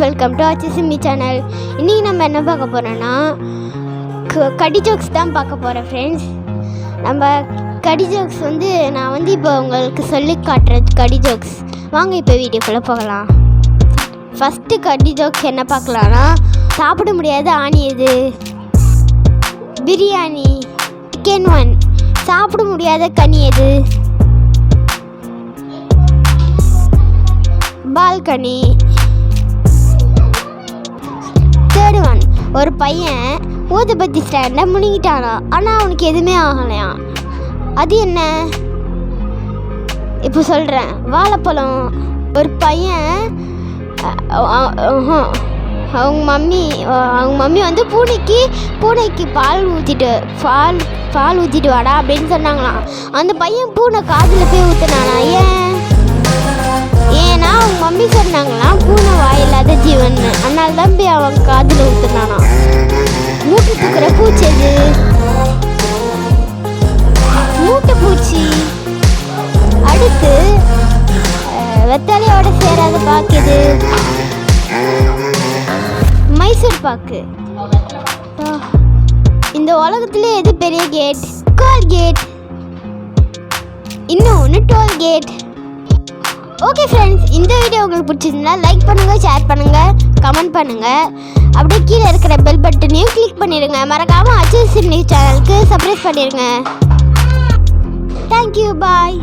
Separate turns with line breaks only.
Welcome to Acchu channel. இன்றைக்கி நம்ம என்ன பார்க்க போகிறோன்னா கடி ஜோக்ஸ் தான் பார்க்க போகிறேன் ஃப்ரெண்ட்ஸ். நம்ம கடி ஜோக்ஸ் நான் இப்போ உங்களுக்கு சொல்லி காட்டுறேன் கடி ஜோக்ஸ். வாங்க இப்போ வீடியோக்குள்ளே போகலாம். ஃபஸ்ட்டு கடி ஜோக்ஸ் என்ன பார்க்கலான்னா, சாப்பிட முடியாத ஆணி எது? பிரியாணி. செகண்ட் ஒன், சாப்பிட முடியாத கனி எது? பால்கனி. தேர்ட் ஒன், ஒரு பையன் ஊதுபத்தி ஸ்டாண்டை முழுங்கிட்டானா, ஆனால் அவனுக்கு எதுவுமே ஆகலையாம். அது என்ன? இப்போ சொல்கிறேன். வாழைப்பழம். ஒரு பையன் அவங்க மம்மி பூனைக்கு பால் ஊற்றிட்டு வாடா அப்படின்னு சொன்னாங்களாம். அந்த பையன் பூனை காதில் போய் ஊற்றினானா. ஏன்னா அவங்க மம்மி சொன்னாங்களாம் பூனை வாயில்லாத ஜீவன், அதனால தான் போய் அவன் காதில் ஊற்றுனானா. மூட்டை தூக்குற பூச்சி எது? மூட்டை பூச்சி. அடுத்து வெத்தலையோட சேராத பாக்குது. மைசூர் பாக்கு. இந்த உலகத்திலே எது பெரிய கேட்? கோல்கேட். இன்னொன்று டோல்கேட். ஓகே ஃப்ரெண்ட்ஸ், இந்த வீடியோ உங்களுக்கு பிடிச்சிருந்தா லைக் பண்ணுங்கள், ஷேர் பண்ணுங்கள், கமெண்ட் பண்ணுங்கள். அப்படியே கீழே இருக்கிற பெல் பட்டனையும் கிளிக் பண்ணிடுங்க. மறக்காமல் Acchu சேனலுக்கு சப்ஸ்கிரைப் பண்ணிடுங்க. தேங்க்யூ, பாய்.